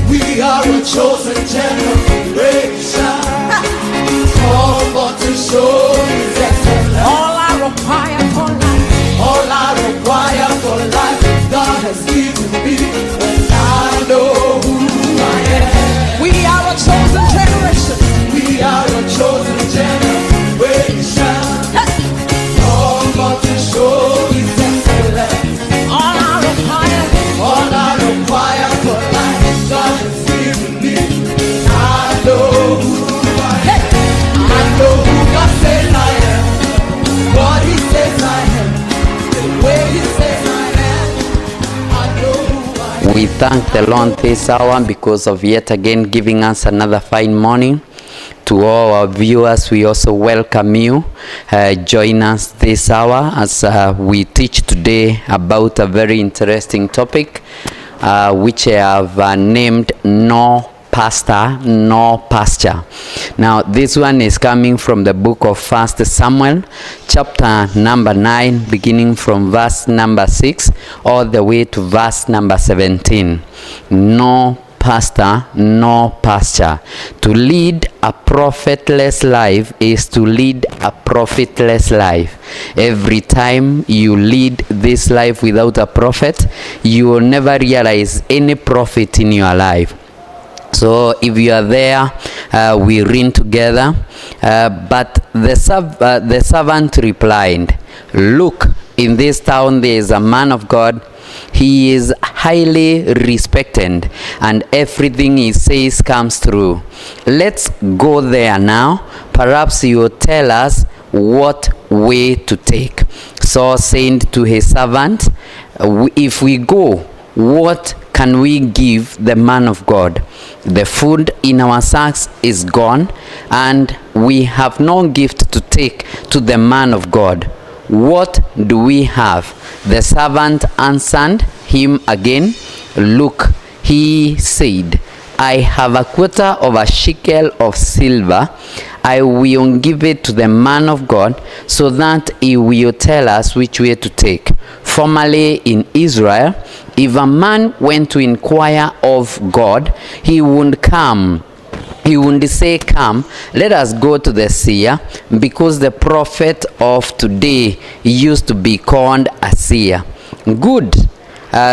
We are a chosen generation, called for to show His excellence. All I require for life, All I require for life, God has given me, and I know who I am. we are a chosen generation. We are a chosen generation, called for to show His excellence. All I require, All I require for life, God has given me. I know who I am. I know who God says I am. What He says I am. The way He says I am. I know who I am. We thank the Lord this hour because of yet again giving us another fine morning. To all our viewers, we also welcome you. Join us this hour as we teach today about a very interesting topic, which I have named No Pastor, No Pasture. Now, this one is coming from the book of 1 Samuel, chapter number 9, beginning from verse number 6, all the way to verse number 17. No pastor, no pasture. To lead a profitless life is to lead a profitless life. Every time you lead this life without a prophet, you will never realize any profit in your life. So if you are there, we read together. But the servant replied, "Look, in this town there is a man of God. He is highly respected, and everything he says comes true. Let's go there now. Perhaps he will tell us what way to take." So said to his servant, "If we go, what can we give the man of God? The food in our sacks is gone, and we have no gift to take to the man of God. What do we have?" The servant answered him again, "Look," he said, "I have a quarter of a shekel of silver. I will give it to the man of God, so that he will tell us which way to take. Formerly in Israel, if a man went to inquire of God, he would come. He would say, 'Come, let us go to the seer,' because the prophet of today used to be called a seer." Good.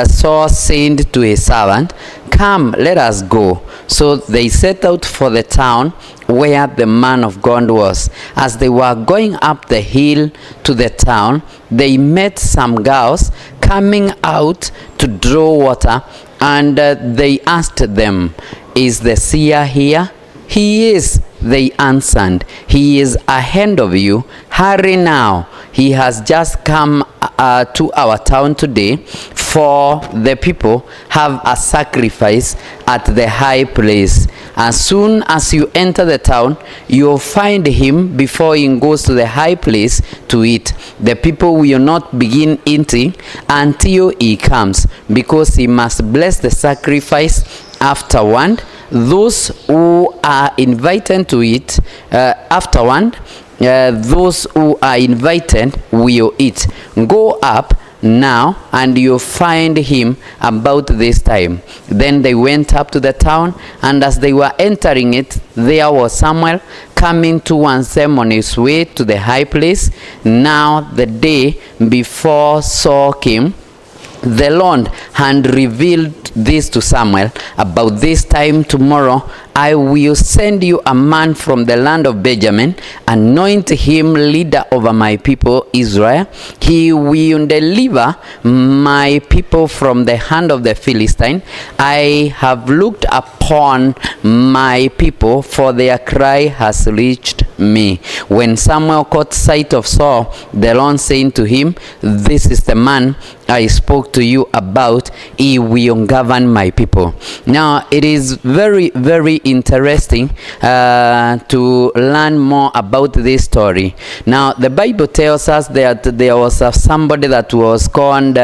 So said to his servant, "Come, let us go." So they set out for the town where the man of God was. As they were going up the hill to the town, they met some girls coming out to draw water, and they asked them, "Is the seer here?" "He is," they answered. "He is ahead of you. Hurry now. He has just come to our town today, for the people have a sacrifice at the high place. As soon as you enter the town, you'll find him before he goes to the high place to eat. The people will not begin eating until he comes, because he must bless the sacrifice afterward. Those who are invited to eat afterward, those who are invited will eat. Go up now, and you'll find him about this time." Then they went up to the town, and as they were entering it, there was Samuel coming towards them on his way to the high place. Now the day before Saul came, the Lord had revealed this to Samuel: "About this time tomorrow, I will send you a man from the land of Benjamin, anoint him leader over my people Israel. He will deliver my people from the hand of the Philistine. I have looked upon my people, for their cry has reached me." When Samuel caught sight of Saul, the Lord said to him, "This is the man I spoke to you about. He will govern my people." Now, it is very, very interesting to learn more about this story. Now, the Bible tells us that there was somebody that was called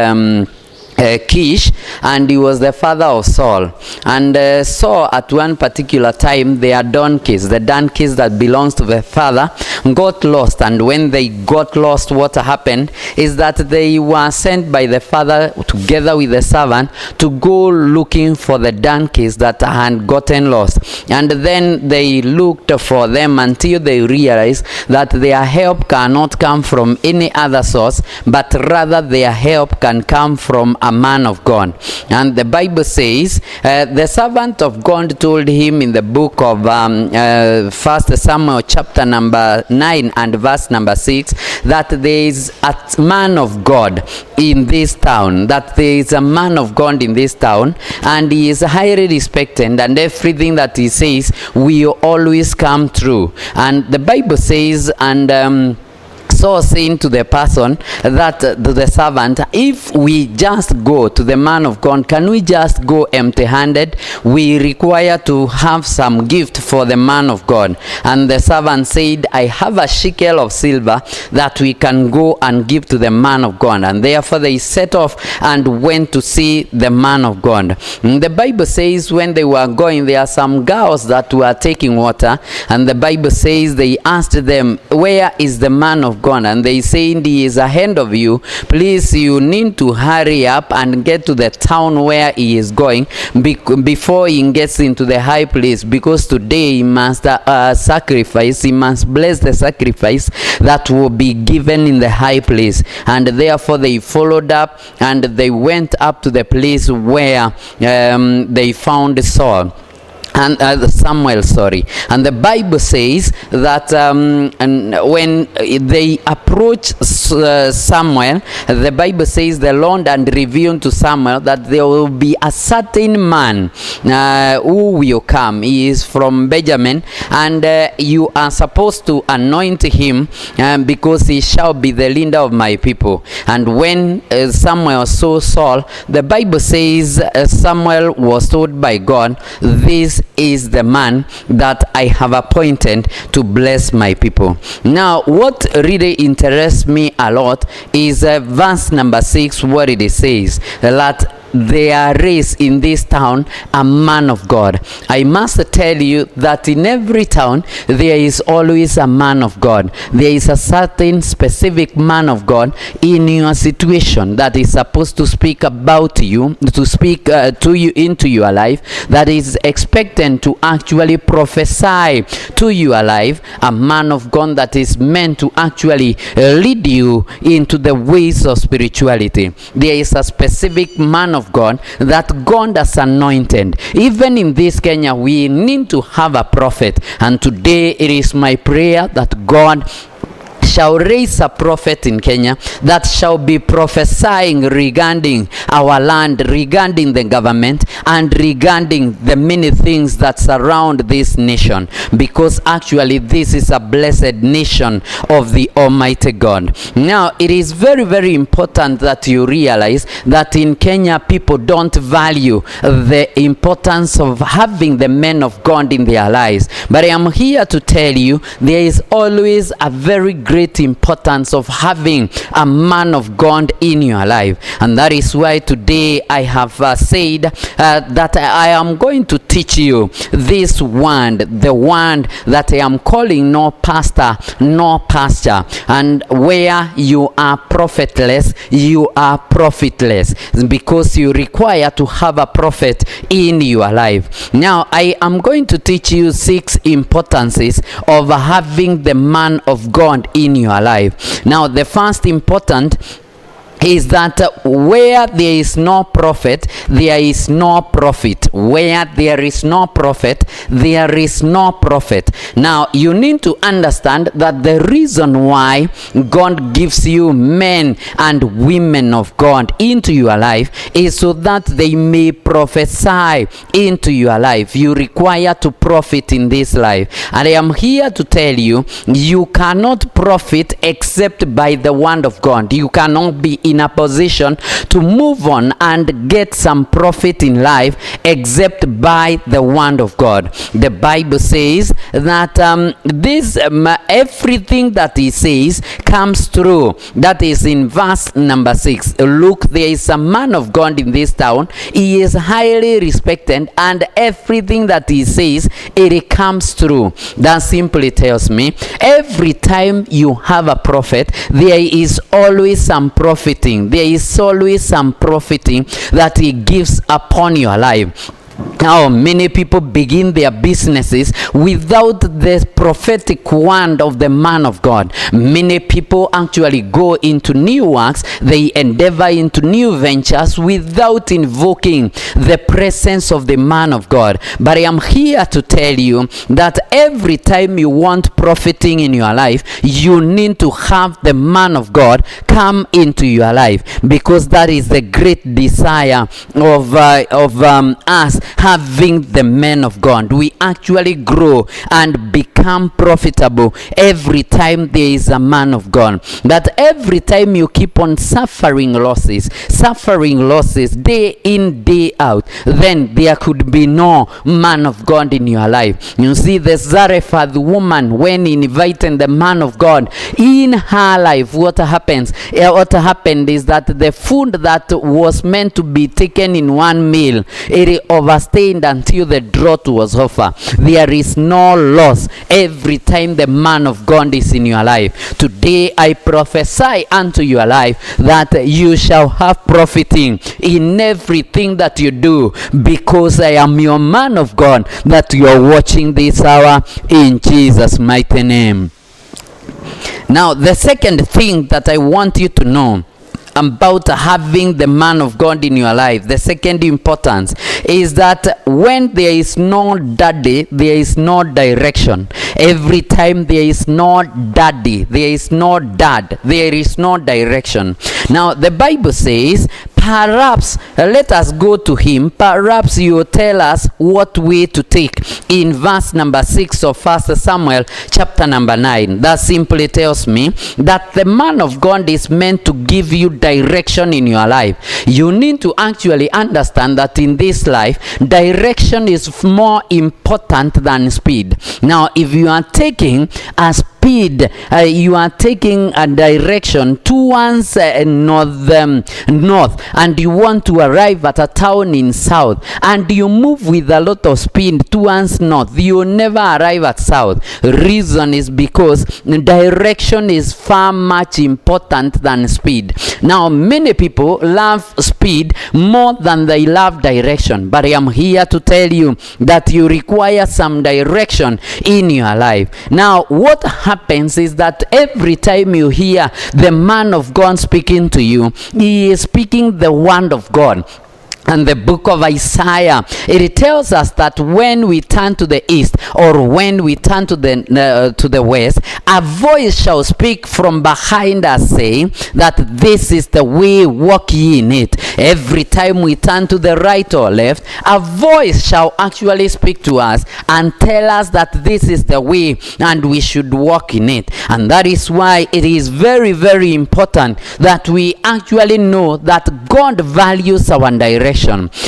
Kish, and he was the father of Saul. And Saul, at one particular time, their donkeys, the donkeys that belongs to the father, got lost. And when they got lost, what happened is that they were sent by the father together with the servant to go looking for the donkeys that had gotten lost. And then they looked for them until they realized that their help cannot come from any other source, but rather their help can come from a man of God. And the Bible says the servant of God told him in the book of 1 Samuel chapter number 9 and verse number 6 that there is a man of God in this town, that there is a man of God in this town, and he is highly respected, and everything that he says will always come true. And the Bible says, and so saying to the person that to the servant, if we just go to the man of God, can we just go empty-handed? We require to have some gift for the man of God. And the servant said, I have a shekel of silver that we can go and give to the man of God. And therefore they set off and went to see the man of God. And the Bible says when they were going, there are some girls that were taking water, and the Bible says they asked them, where is the man of God? And they said, he is ahead of you. Please, you need to hurry up and get to the town where he is going before he gets into the high place, because today he must sacrifice, he must bless the sacrifice that will be given in the high place. And therefore they followed up and they went up to the place where they found Saul. And Samuel, and the Bible says that and when they approached Samuel, the Bible says the Lord and revealed to Samuel that there will be a certain man who will come. He is from Benjamin, and you are supposed to anoint him because he shall be the leader of my people. And when Samuel saw Saul, the Bible says Samuel was told by God, this is the man that I have appointed to bless my people. Now, what really interests me a lot is verse number 6, what it says, that there is in this town a man of God. I must tell you that in every town there is always a man of God. There is a certain specific man of God in your situation that is supposed to speak about you, to speak to you into your life, that is expected to actually prophesy to your life, a man of God that is meant to actually lead you into the ways of spirituality. There is a specific man of God that God has anointed. Even in this Kenya, we need to have a prophet, and today it is my prayer that God shall raise a prophet in Kenya that shall be prophesying regarding our land, regarding the government, and regarding the many things that surround this nation, because actually this is a blessed nation of the Almighty God. Now, it is very, very important that you realize that in Kenya people don't value the importance of having the men of God in their lives, but I am here to tell you there is always a very great importance of having a man of God in your life. And that is why today I have said that I am going to teach you this word, the word that I am calling no pastor, no pasture. And where you are prophetless, you are profitless, because you require to have a prophet in your life. Now, I am going to teach you 6 importances of having the man of God in your life. Now, the first important is that where there is no prophet, there is no profit. Where there is no prophet, there is no profit. Now, you need to understand that the reason why God gives you men and women of God into your life is so that they may prophesy into your life. You require to profit in this life. And I am here to tell you, you cannot profit except by the word of God. You cannot be in a position to move on and get some profit in life except by the word of God. The Bible says that everything that he says comes true. That is in verse number 6. Look, there is a man of God in this town. He is highly respected, and everything that he says, it comes true. That simply tells me every time you have a prophet, there is always some profiting. There is always some profiting that he gives upon your life. Now, many people begin their businesses without the prophetic word of the man of God. Many people actually go into new works, they endeavor into new ventures without invoking the presence of the man of God. But I am here to tell you that every time you want profiting in your life, you need to have the man of God come into your life, because that is the great desire of us having the men of God. We actually grow and become profitable every time there is a man of God. That every time you keep on suffering losses day in, day out, then there could be no man of God in your life. You see, the Zarephath woman, when invited the man of God in her life, what happened is that the food that was meant to be taken in one meal, it overstayed until the drought was over. There is no loss every time the man of God is in your life. Today I prophesy unto your life that you shall have profiting in everything that you do, because I am your man of God that you are watching this hour, in Jesus' mighty name. Now, the second thing that I want you to know about having the man of God in your life, the second importance, is that when there is no daddy, there is no direction. Every time there is no daddy, there is no dad, there is no direction. Now, the Bible says, perhaps let us go to him, perhaps you will tell us what way to take, in verse number 6 of 1 Samuel chapter number 9. That simply tells me that the man of God is meant to give you direction in your life. You need to actually understand that in this life, direction is more important than speed. Now, if you are taking a speed, you are taking a direction towards north, and you want to arrive at a town in south, and you move with a lot of speed towards north, you will never arrive at south. Reason is because direction is far much important than speed. Now, many people love speed more than they love direction, but I am here to tell you that you require some direction in your life. Now, what happens is that every time you hear the man of God speaking to you, he is speaking the word of God. And the book of Isaiah, it tells us that when we turn to the east, or when we turn to the west, a voice shall speak from behind us, saying that this is the way, walk ye in it. Every time we turn to the right or left, a voice shall actually speak to us and tell us that this is the way and we should walk in it. And that is why it is very, very important that we actually know that God values our direction.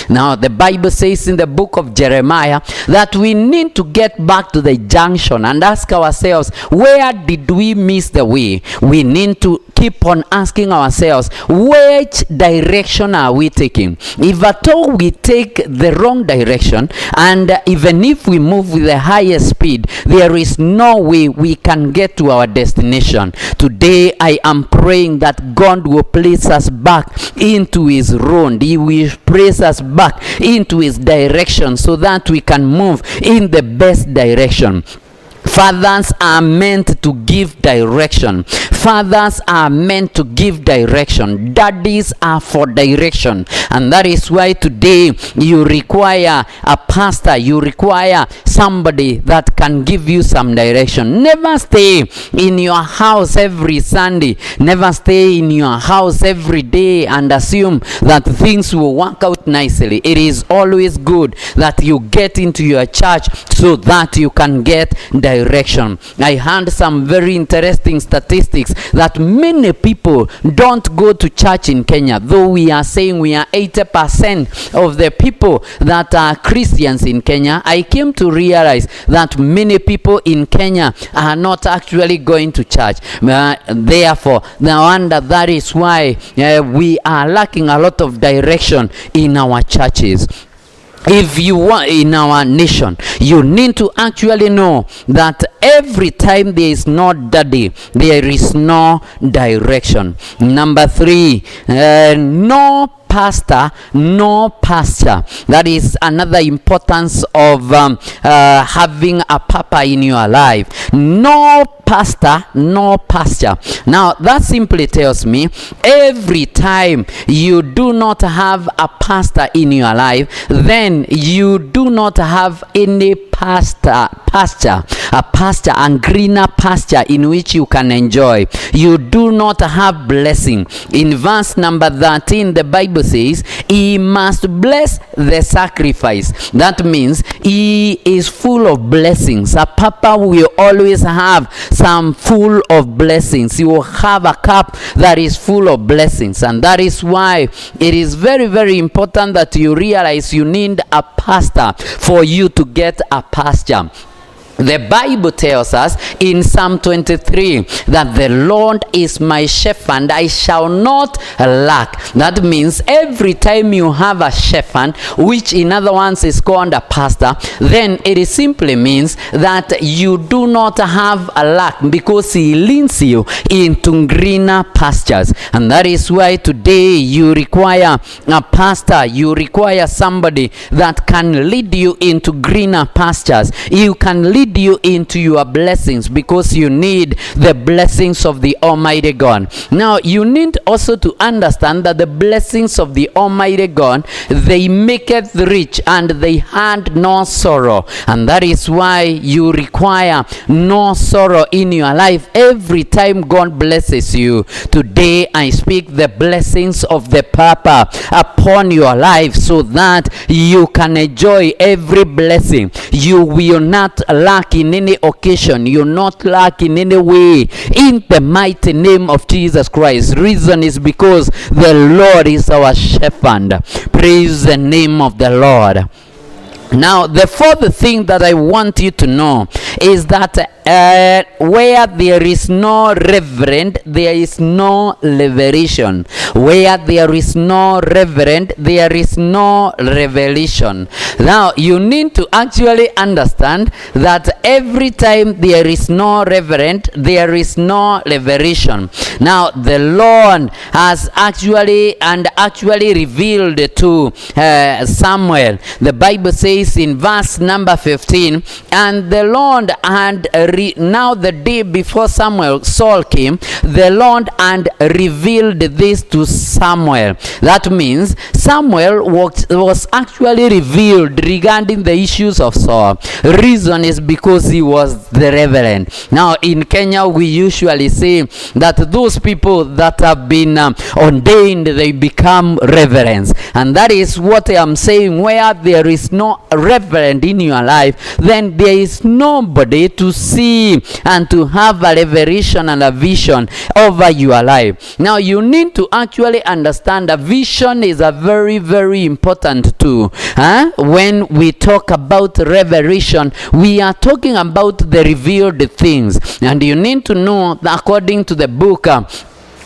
Now, the Bible says in the book of Jeremiah that we need to get back to the junction and ask ourselves, where did we miss the way? We need to keep on asking ourselves, which direction are we taking? If at all we take the wrong direction, and even if we move with the highest speed, there is no way we can get to our destination. Today I am praying that God will place us back into his road. He will place us back into his direction so that we can move in the best direction. Fathers are meant to give direction. Fathers are meant to give direction. Daddies are for direction. And that is why today you require a pastor. You require somebody that can give you some direction. Never stay in your house every Sunday. Never stay in your house every day and assume that things will work out nicely. It is always good that you get into your church so that you can get direction. direction. I heard some very interesting statistics that many people don't go to church in Kenya, though we are saying we are 80% of the people that are Christians in Kenya. I came to realize that many people in Kenya are not actually going to church. Therefore, no wonder that is why we are lacking a lot of direction in our churches. If you want in our nation, you need to actually know that every time there is no daddy, there is no direction. Number 3, no pastor, no pasture. That is another importance of having a papa in your life. No pastor, no pasture. Now that simply tells me every time you do not have a pastor in your life, then you do not have any pasture, a pasture and greener pasture in which you can enjoy. You do not have blessing. In verse number 13, the Bible says he must bless the sacrifice. That means he is full of blessings. A papa will always have some full of blessings. You will have a cup that is full of blessings, and that is why it is very, very important that you realize you need a pastor for you to get a pasture. The Bible tells us in Psalm 23 that the Lord is my shepherd, I shall not lack. That means every time you have a shepherd, which in other words is called a pastor, then it simply means that you do not have a lack, because he leads you into greener pastures. And that is why today you require a pastor. You require somebody that can lead you into greener pastures. You can lead you into your blessings, because you need the blessings of the Almighty God. Now you need also to understand that the blessings of the Almighty God, they maketh rich and they had no sorrow, and that is why you require no sorrow in your life every time God blesses you. Today I speak the blessings of the Papa upon your life, so that you can enjoy every blessing. You will not lack in any occasion. You not lack in any way, in the mighty name of Jesus Christ. Reason is because the Lord is our shepherd. Praise the name of the Lord. Now the fourth thing that I want you to know is that where there is no reverend, there is no revelation. Where there is no reverend, there is no revelation. Now you need to actually understand that every time there is no reverend, there is no revelation. Now the Lord has actually revealed to Samuel. The Bible says in verse number 15, and the Lord had now the day before Saul came, the Lord had revealed this to Samuel. That means Samuel was actually revealed regarding the issues of Saul. Reason is because he was the reverend. Now in Kenya we usually say that those people that have been ordained, they become reverends, and that is what I am saying. Where there is no reverend in your life, then there is nobody to see and to have a revelation and a vision over your life. Now you need to actually understand a vision is a very, very important too. When we talk about revelation, we are talking about the revealed things, and you need to know that according to the book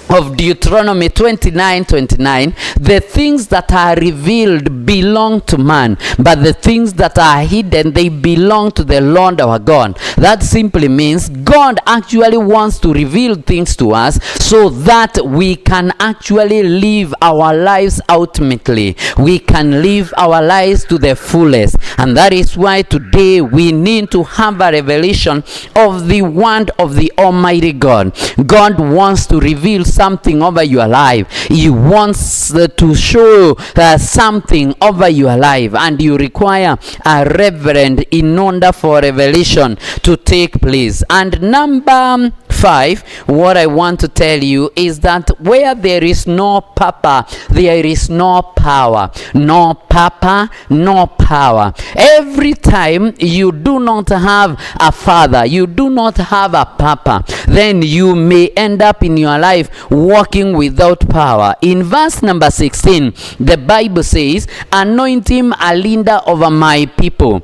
of Deuteronomy 29:29, the things that are revealed belong to man, but the things that are hidden, they belong to the Lord our God. That simply means God actually wants to reveal things to us so that we can actually live our lives ultimately. We can live our lives to the fullest, and that is why today we need to have a revelation of the word of the Almighty God. God wants to reveal something over your life. He wants to show something over your life, and you require a reverend in order for revelation to take place. And number 5, 5, what I want to tell you is that where there is no papa, there is no power. No papa, no power. Every time you do not have a father, you do not have a papa, then you may end up in your life walking without power. In verse number 16, the Bible says, anoint him a leader over my people.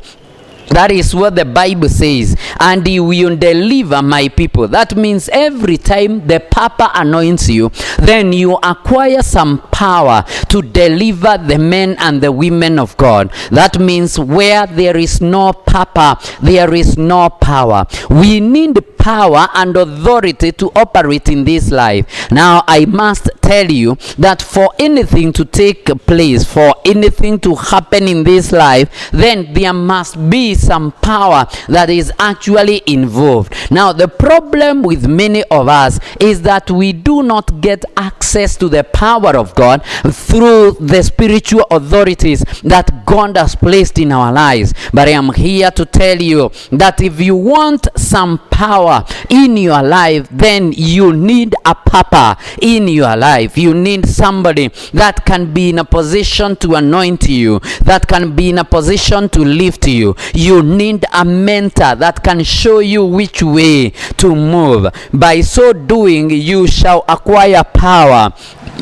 That is what the Bible says. And he will deliver my people. That means every time the papa anoints you, then you acquire some power to deliver the men and the women of God. That means where there is no papa, there is no power. We need power and authority to operate in this life. Now I must tell you that for anything to take place, for anything to happen in this life, then there must be some power that is actually involved. Now the problem with many of us is that we do not get access to the power of God through the spiritual authorities that God has placed in our lives. But I am here to tell you that if you want some power in your life, then you need a papa in your life. You need somebody that can be in a position to anoint you, that can be in a position to lift you. You need a mentor that can show you which way to move. By so doing, you shall acquire power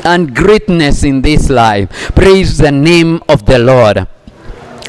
and greatness in this life. Praise the name of the Lord.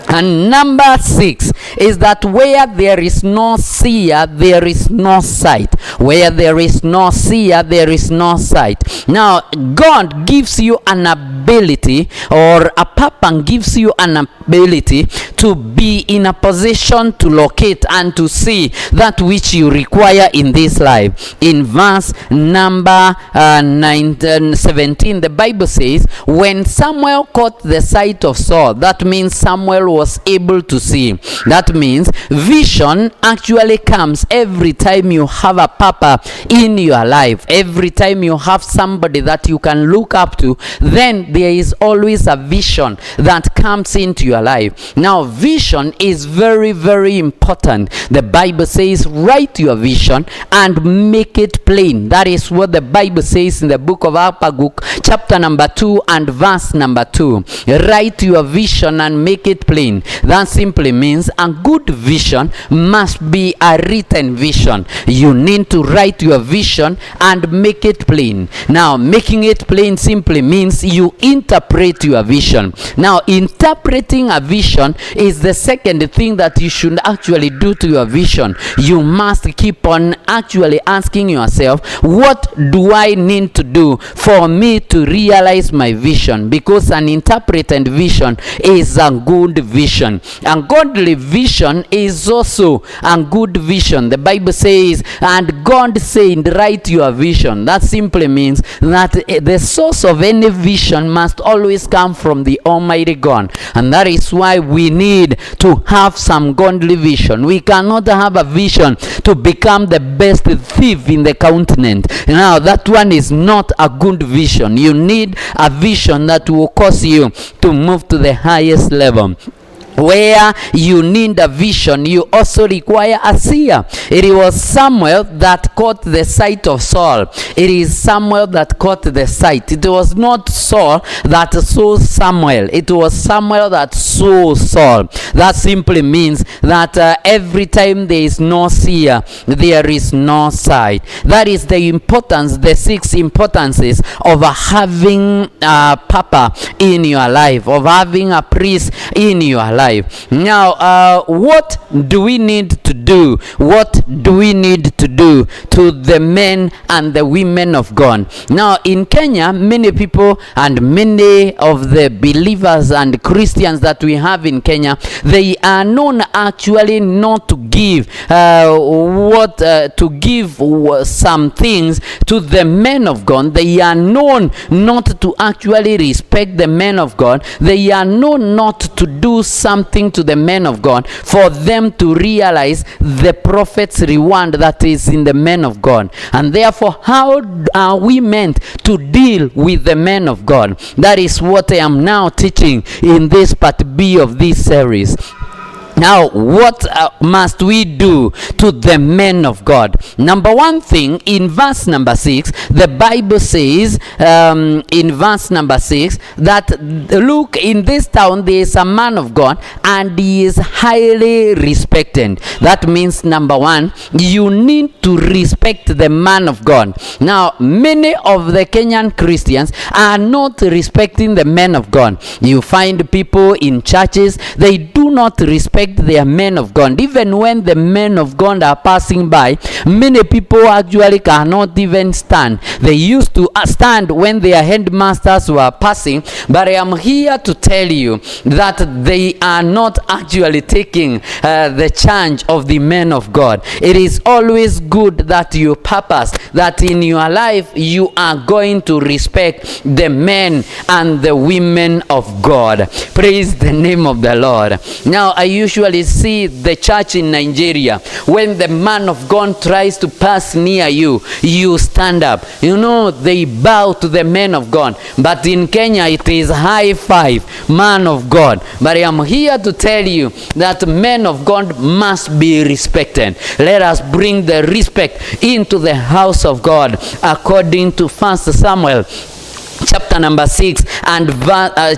And number 6 is that where there is no seer, there is no sight. Where there is no seer, there is no sight. Now, God gives you an ability, or a papa gives you an ability to be in a position to locate and to see that which you require in this life. In verse number 17, the Bible says, when Samuel caught the sight of Saul, that means Samuel was able to see. That means vision actually comes every time you have a papa in your life. Every time you have somebody that you can look up to, then there is always a vision that comes into your life. Now vision is very, very important. The Bible says write your vision and make it plain. That is what the Bible says in the book of Habakkuk chapter number 2 and verse number 2. Write your vision and make it plain. That simply means a good vision must be a written vision. You need to write your vision and make it plain. Now making it plain simply means you interpret your vision. Now interpreting a vision is the second thing that you should actually do to your vision. You must keep on actually asking yourself, what do I need to do for me to realize my vision? Because an interpreted vision is a good vision. A godly vision is also a good vision. The Bible says, and God said, write your vision. That simply means that the source of any vision must always come from the Almighty God. And that is why we need to have some godly vision. We cannot have a vision to become the best thief in the continent. Now that one is not a good vision. You need a vision that will cause you to move to the highest level. Where you need a vision, you also require a seer. It was Samuel that caught the sight of Saul. It is Samuel that caught the sight. It was not Saul that saw Samuel. It was Samuel that saw Saul. That simply means that every time there is no seer, there is no sight. That is the importance, the 6 importances of having a papa in your life, of having a priest in your life. Now, what do we need to do? What do we need to do to the men and the women of God? Now, in Kenya, many people and many of the believers and Christians that we have in Kenya, they are known actually not to give some things to the men of God. They are known not to actually respect the men of God. They are known not to do something to the men of God for them to realize the prophet's reward that is in the men of God. And therefore, how are we meant to deal with the men of God? That is what I am now teaching in this part B of this series. Now, what must we do to the men of God? Number one thing, in verse number 6, the Bible says, in verse number 6, that look, in this town there is a man of God and he is highly respected. That means, number one, you need to respect the man of God. Now, many of the Kenyan Christians are not respecting the men of God. You find people in churches, they do not respect their men of God. Even when the men of God are passing by, many people actually cannot even stand. They used to stand when their headmasters were passing, but I am here to tell you that they are not actually taking the charge of the men of God. It is always good that you purpose that in your life you are going to respect the men and the women of God. Praise the name of the Lord. Now, I usually see the church in Nigeria, when the man of God tries to pass near you, you stand up. You know, they bow to the men of God. But in Kenya, it is high five, man of God. But I am here to tell you that men of God must be respected. Let us bring the respect into the house of God, according to 1 Samuel chapter number 6 and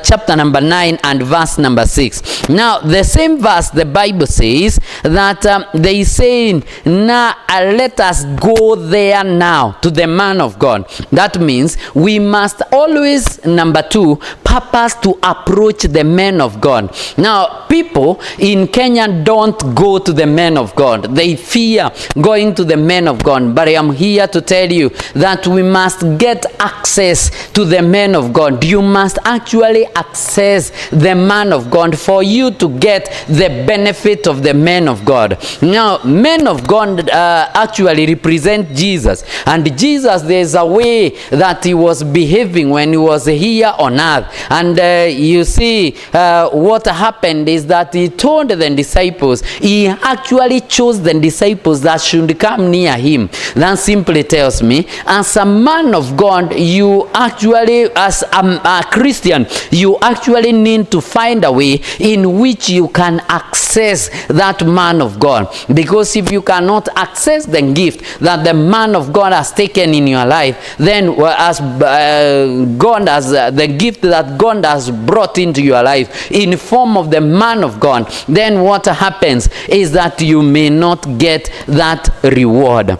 chapter number 9 and verse number 6. Now, the same verse, the Bible says that they saying, now let us go there now to the man of God. That means we must always, number 2, purpose to approach the men of God. Now, people in Kenya don't go to the men of God. They fear going to the men of God. But I am here to tell you that we must get access to the men of God. You must actually access the man of God for you to get the benefit of the men of God. Now, men of God actually represent Jesus. And Jesus, there's a way that he was behaving when he was here on earth. And you see, what happened is that he told the disciples, he actually chose the disciples that should come near him. That simply tells me, as a man of God, you actually, as a Christian, you actually need to find a way in which you can access that man of God. Because if you cannot access the gift that the man of God has taken in your life, then as God has the gift that God has brought into your life in form of the man of God, then what happens is that you may not get that reward.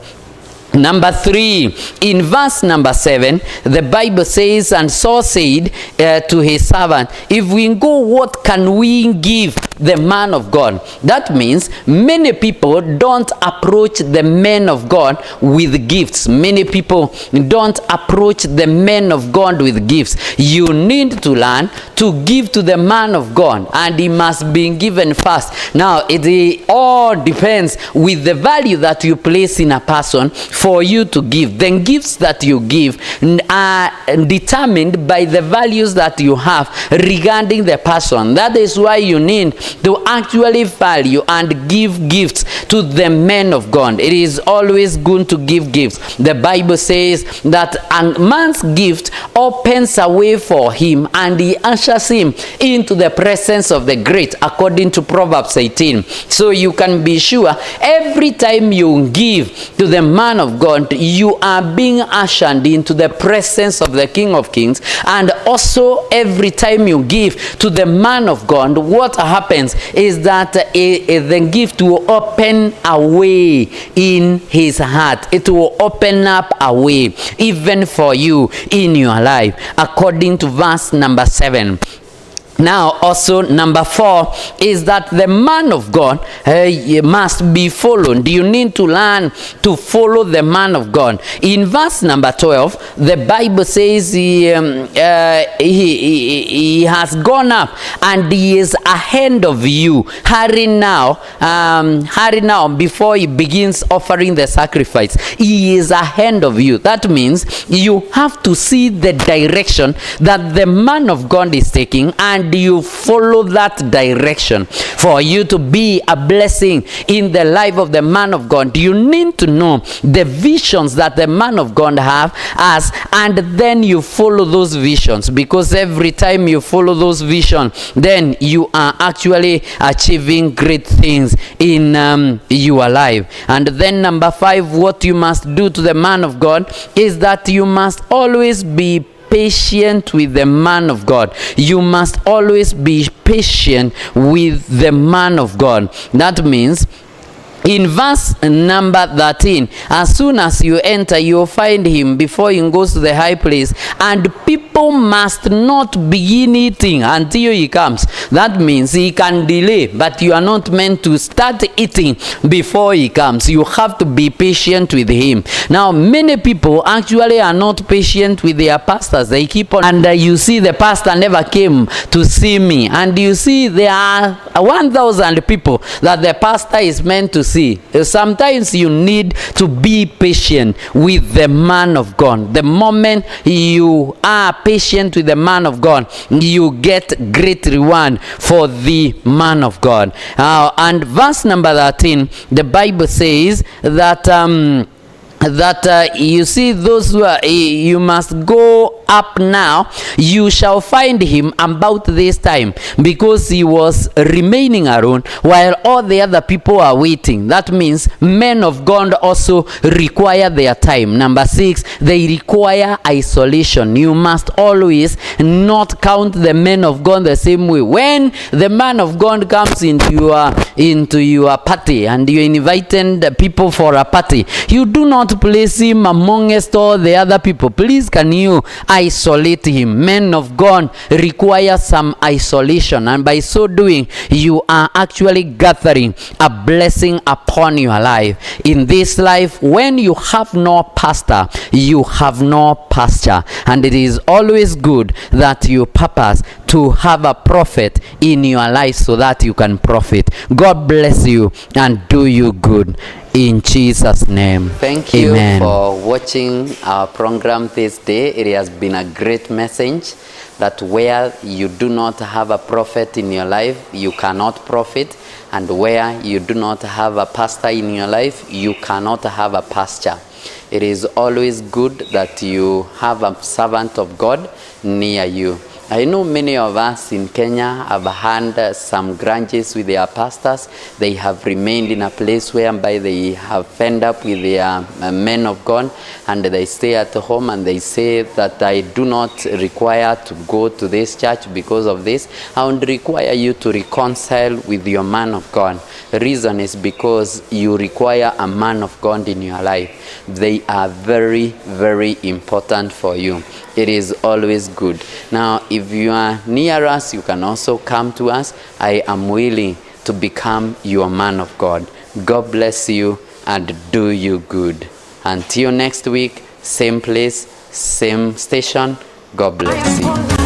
Number 3, in verse number 7, the Bible says, and Saul said to his servant, if we go, what can we give the man of God? That means many people don't approach the men of God with gifts. Many people don't approach the men of God with gifts. You need to learn to give to the man of God, and he must be given first. Now, it all depends with the value that you place in a person for you to give. The gifts that you give are determined by the values that you have regarding the person. That is why you need to actually value and give gifts to the men of God. It is always good to give gifts. The Bible says that a man's gift opens a way for him and he ushers him into the presence of the great, according to Proverbs 18. So you can be sure every time you give to the man of God, you are being ushered into the presence of the King of Kings. And also every time you give to the man of God, what happens is that the gift will open a way in his heart. It will open up a way even for you in your life, according to verse number 7. Now, also number 4 is that the man of God must be followed. You need to learn to follow the man of God. In verse number 12, the Bible says he has gone up and he is ahead of you. Hurry now before he begins offering the sacrifice. He is ahead of you. That means you have to see the direction that the man of God is taking, and and you follow that direction for you to be a blessing in the life of the man of God, you need to know the visions that the man of God has, and then you follow those visions, because every time you follow those visions, then you are actually achieving great things in your life. And then number 5, what you must do to the man of God is that you must always be patient with the man of God. You must always be patient with the man of God. That means in verse number 13, as soon as you enter, you'll find him before he goes to the high place, and people must not begin eating until he comes. That means he can delay, but you are not meant to start eating before he comes. You have to be patient with him. Now, many people actually are not patient with their pastors. They keep on, and you see the pastor never came to see me, and you see there are 1,000 people that the pastor is meant to see. Sometimes you need to be patient with the man of God. The moment you are patient with the man of God, you get great reward for the man of God. And verse number 13, the Bible says that you see those who are, you must go up now, you shall find him about this time, because he was remaining alone while all the other people are waiting. That means men of God also require their time. Number 6, they require isolation. You must always not count the men of God the same way. When the man of God comes into your party and you invited the people for a party, you do not place him amongst all the other people. Please, can you isolate him? Men of God require some isolation, and by so doing, you are actually gathering a blessing upon your life. In this life, when you have no pastor, you have no pasture, and it is always good that you purpose to have a prophet in your life so that you can profit. God bless you and do you good. In Jesus' name. Thank you. Amen. For watching our program this day. It has been a great message that where you do not have a prophet in your life, you cannot profit. And where you do not have a pastor in your life, you cannot have a pasture. It is always good that you have a servant of God near you. I know many of us in Kenya have had some grudges with their pastors. They have remained in a place whereby they have fed up with their men of God, and they stay at home and they say that I do not require to go to this church because of this. I would require you to reconcile with your man of God. The reason is because you require a man of God in your life. They are very, very important for you. It is always good. Now, if you are near us, you can also come to us. I am willing to become your man of God. God bless you and do you good. Until next week, same place, same station. God bless you.